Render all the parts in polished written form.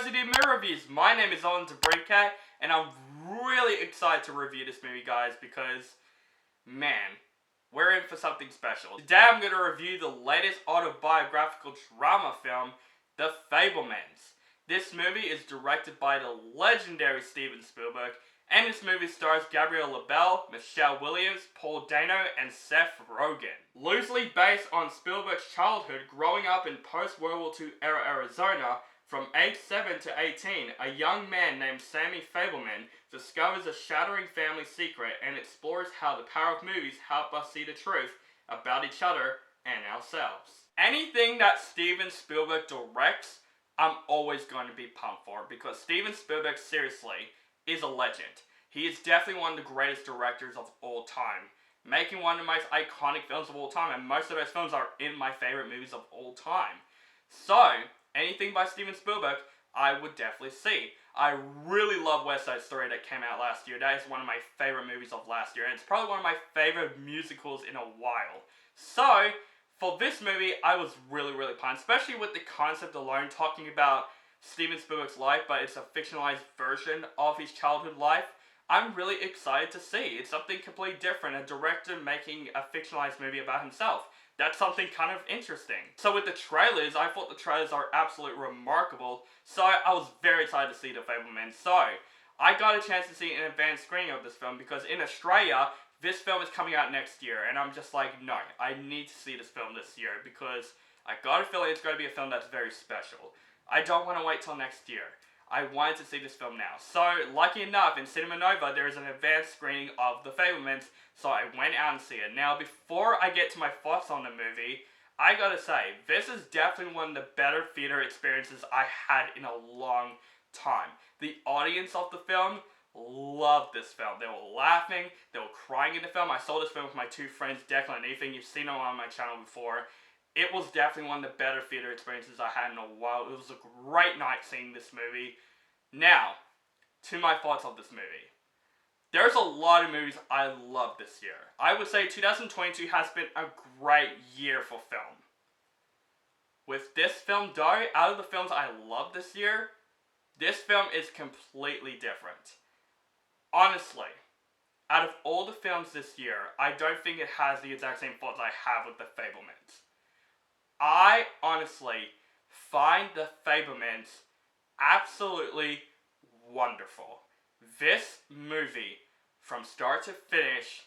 guys who do movie reviews. My name is Owen Tabreekat, and I'm really excited to review this movie, guys, because, man, we're in for something special. Today I'm going to review the latest autobiographical drama film, The Fabelmans. This movie is directed by the legendary Steven Spielberg, and this movie stars Gabriel, LaBelle, Michelle Williams, Paul Dano, and Seth Rogen. Loosely based on Spielberg's childhood growing up in post-World War II era Arizona, from age 7 to 18, a young man named Sammy Fableman discovers a shattering family secret and explores how the power of movies help us see the truth about each other and ourselves. Anything that Steven Spielberg directs, I'm always going to be pumped for, because Steven Spielberg, seriously, is a legend. He is definitely one of the greatest directors of all time, making one of the most iconic films of all time, and most of those films are in my favorite movies of all time. So, anything by Steven Spielberg, I would definitely see. I really love West Side Story that came out last year. That is one of my favorite movies of last year, and it's probably one of my favorite musicals in a while. So, for this movie, I was really pumped, especially with the concept alone, talking about Steven Spielberg's life, but it's a fictionalized version of his childhood life. I'm really excited to see. It's something completely different, a director making a fictionalized movie about himself. That's something kind of interesting. So with the trailers, I thought the trailers are absolutely remarkable, so I was very excited to see The Fablemans. So, I got a chance to see an advanced screening of this film, because in Australia, this film is coming out next year, and I'm just like, no, I need to see this film this year, because I got a feeling it's going to be a film that's very special. I don't want to wait till next year. I wanted to see this film now. So, lucky enough, in Cinema Nova, there is an advanced screening of The Fablemans, so I went out and see it. Now, before I get to my thoughts on the movie, I gotta say, this is definitely one of the better theater experiences I had in a long time. The audience of the film loved this film. They were laughing, they were crying in the film. I saw this film with my two friends, Declan and Ethan. You've seen them on my channel before. It was definitely one of the better theater experiences I had in a while. It was a great night seeing this movie. Now, to my thoughts of this movie. There's a lot of movies I love this year. I would say 2022 has been a great year for film. With this film though, out of the films I love this year, this film is completely different. Honestly, out of all the films this year, I don't think it has the exact same thoughts I have with The Fabelmans. I honestly find The Fabelmans absolutely wonderful. This movie, from start to finish,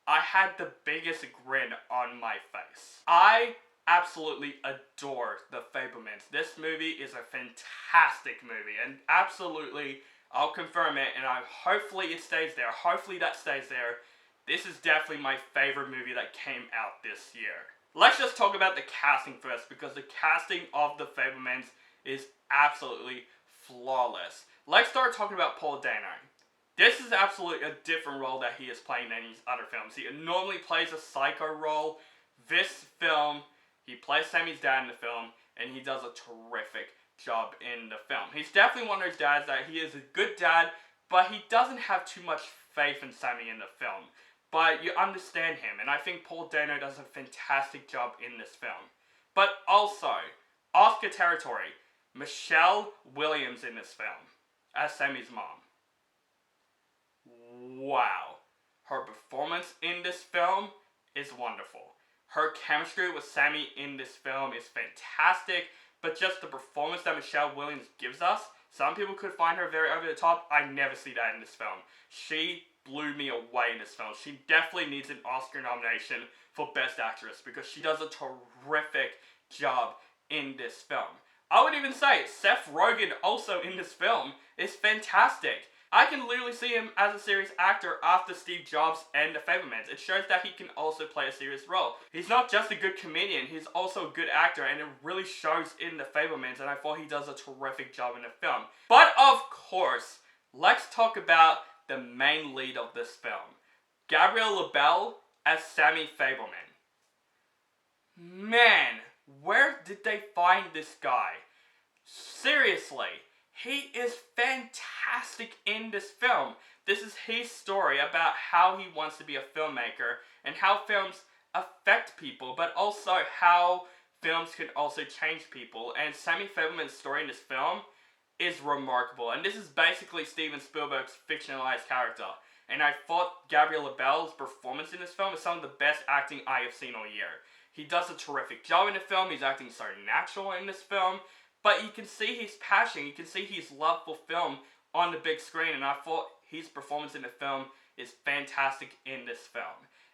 I had the biggest grin on my face. I absolutely adore The Fabelmans. This movie is a fantastic movie, and absolutely, I'll confirm it, and hopefully it stays there. Hopefully that stays there. This is definitely my favorite movie that came out this year. Let's just talk about the casting first, because the casting of The Fabelmans is absolutely flawless. Let's start talking about Paul Dano. This is absolutely a different role that he is playing than his other films. He normally plays a psycho role. This film, he plays Sammy's dad in the film, and he does a terrific job in the film. He's definitely one of those dads that he is a good dad, but he doesn't have too much faith in Sammy in the film. But you understand him, and I think Paul Dano does a fantastic job in this film. But also, Oscar territory, Michelle Williams in this film, as Sammy's mom. Wow. Her performance in this film is wonderful. Her chemistry with Sammy in this film is fantastic, but just the performance that Michelle Williams gives us, some people could find her very over the top. I never see that in this film. She blew me away in this film. She definitely needs an Oscar nomination for Best Actress, because she does a terrific job in this film. I would even say Seth Rogen also in this film is fantastic. I can literally see him as a serious actor after Steve Jobs and The Fablemans. It shows that he can also play a serious role. He's not just a good comedian, he's also a good actor, and it really shows in The Fablemans, and I thought he does a terrific job in the film. But of course, let's talk about the main lead of this film. Gabriel, LaBelle as Sammy Fableman. Man, where did they find this guy? Seriously, he is fantastic in this film. This is his story about how he wants to be a filmmaker and how films affect people, but also how films can also change people. And Sammy Fableman's story in this film is remarkable. And this is basically Steven Spielberg's fictionalized character. And I thought Gabriel LaBelle's performance in this film is some of the best acting I have seen all year. He does a terrific job in the film. He's acting so natural in this film. But you can see his passion. You can see his love for film on the big screen. And I thought his performance in the film is fantastic in this film.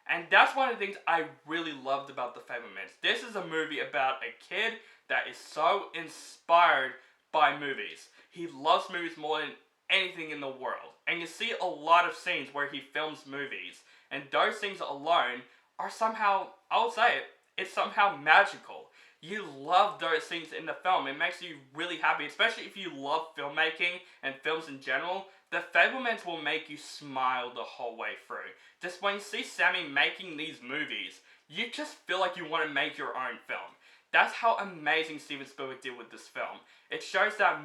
And that's one of the things I really loved about The Fabelmans. This is a movie about a kid that is so inspired by movies. He loves movies more than anything in the world. And you see a lot of scenes where he films movies. And those scenes alone are somehow, I will say it, it's somehow magical. You love those scenes in the film. It makes you really happy, especially if you love filmmaking and films in general. The Fablemans will make you smile the whole way through. Just when you see Sammy making these movies, you just feel like you want to make your own film. That's how amazing Steven Spielberg did with this film. It shows that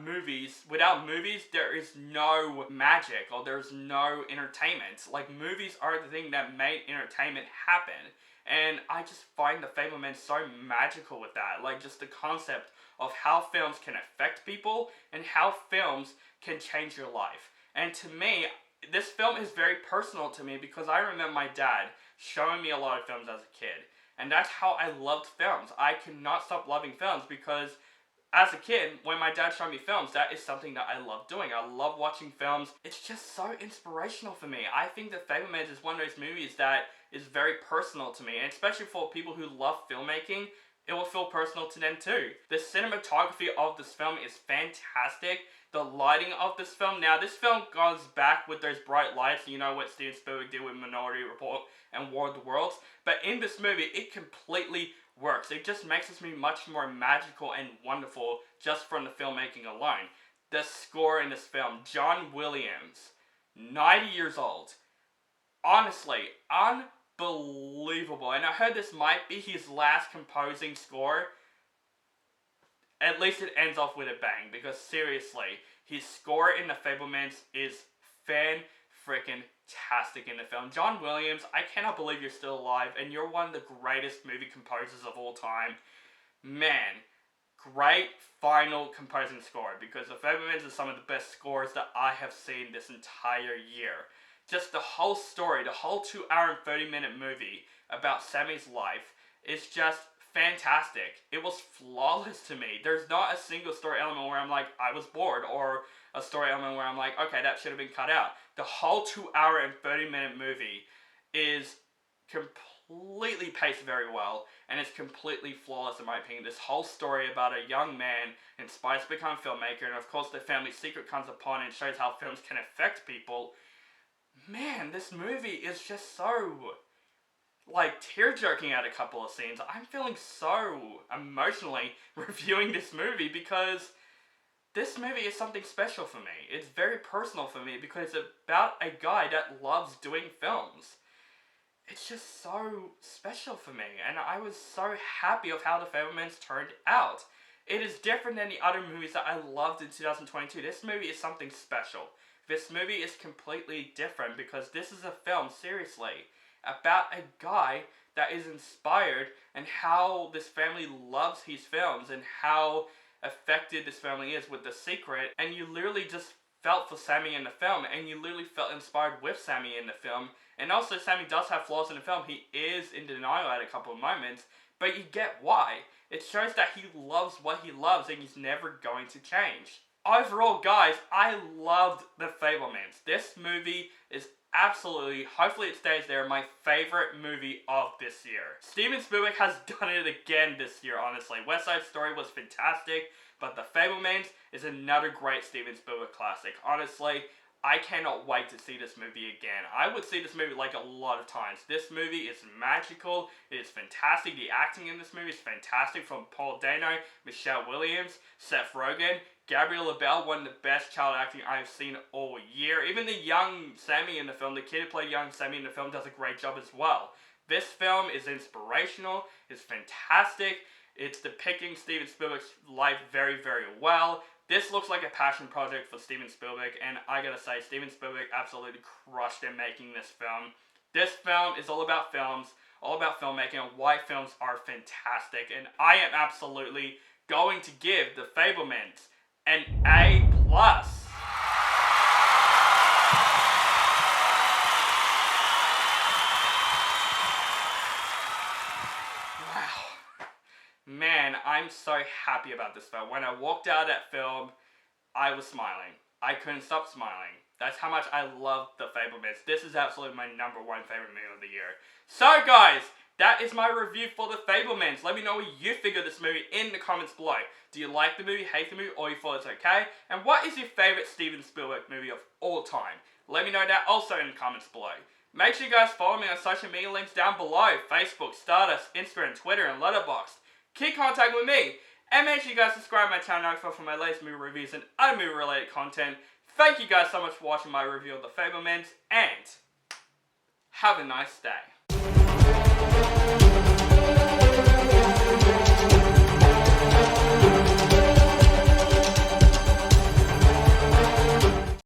without movies, there is no magic or there's no entertainment. Like, movies are the thing that made entertainment happen. And I just find The Fablemans so magical with that. Like, just the concept of how films can affect people and how films can change your life. And to me, this film is very personal to me because I remember my dad showing me a lot of films as a kid. And that's how I loved films. I cannot stop loving films because as a kid, when my dad showed me films, that is something that I love doing. I love watching films. It's just so inspirational for me. I think The Fabelmans is one of those movies that is very personal to me. And especially for people who love filmmaking, it will feel personal to them too. The cinematography of this film is fantastic. The lighting of this film. Now, this film goes back with those bright lights. You know what Steven Spielberg did with Minority Report and War of the Worlds. But in this movie, it completely works. It just makes this movie much more magical and wonderful just from the filmmaking alone. The score in this film, John Williams, 90 years old. Honestly, unbelievable. And I heard this might be his last composing score. At least it ends off with a bang, because seriously, his score in The Fabelmans is fan-freaking-tastic in the film. John Williams, I cannot believe you're still alive, and you're one of the greatest movie composers of all time. Man, great final composing score, because The Fabelmans is some of the best scores that I have seen this entire year. Just the whole story, the whole 2-hour and 30-minute movie about Sammy's life is just fantastic. It was flawless to me. There's not a single story element where I'm like, I was bored, or a story element where I'm like, okay, that should have been cut out. The whole 2-hour and 30-minute movie is completely paced very well, and it's completely flawless in my opinion. This whole story about a young man inspired to become a filmmaker, and of course the family secret comes upon and shows how films can affect people. Man, this movie is just so, like, tear-jerking at a couple of scenes. I'm feeling so emotionally reviewing this movie because this movie is something special for me. It's very personal for me because it's about a guy that loves doing films. It's just so special for me, and I was so happy of how The Fabelmans turned out. It is different than the other movies that I loved in 2022. This movie is something special. This movie is completely different because this is a film, seriously, about a guy that is inspired and how this family loves his films and how affected this family is with The Secret. And you literally just felt for Sammy in the film, and you literally felt inspired with Sammy in the film. And also, Sammy does have flaws in the film. He is in denial at a couple of moments, but you get why. It shows that he loves what he loves and he's never going to change. Overall, guys, I loved The Fabelmans. This movie is absolutely, hopefully it stays there, my favorite movie of this year. Steven Spielberg has done it again this year, honestly. West Side Story was fantastic, but The Fabelmans is another great Steven Spielberg classic. Honestly, I cannot wait to see this movie again. I would see this movie like a lot of times. This movie is magical. It is fantastic. The acting in this movie is fantastic from Paul Dano, Michelle Williams, Seth Rogen, Gabriel, LaBelle, one of the best child acting I've seen all year. Even the young Sammy in the film, the kid who played young Sammy in the film, does a great job as well. This film is inspirational. It's fantastic. It's depicting Steven Spielberg's life very, very well. This looks like a passion project for Steven Spielberg, and I gotta say, Steven Spielberg absolutely crushed in making this film. This film is all about films, all about filmmaking, and why films are fantastic, and I am absolutely going to give The Fabelmans an A+. Plus. Wow. Man, I'm so happy about this film. When I walked out of that film, I was smiling. I couldn't stop smiling. That's how much I love the Fablemans. This is absolutely my number one favorite movie of the year. So guys, that is my review for the Fablemans. Let me know what you think of this movie in the comments below. Do you like the movie, hate the movie, or you thought it's okay? And what is your favorite Steven Spielberg movie of all time? Let me know that also in the comments below. Make sure you guys follow me on social media links down below. Facebook, Stardust, Instagram, Twitter, and Letterboxd. Keep contacting with me. And make sure you guys subscribe to my channel for my latest movie reviews and other movie related content. Thank you guys so much for watching my review of the Fablemans, and have a nice day.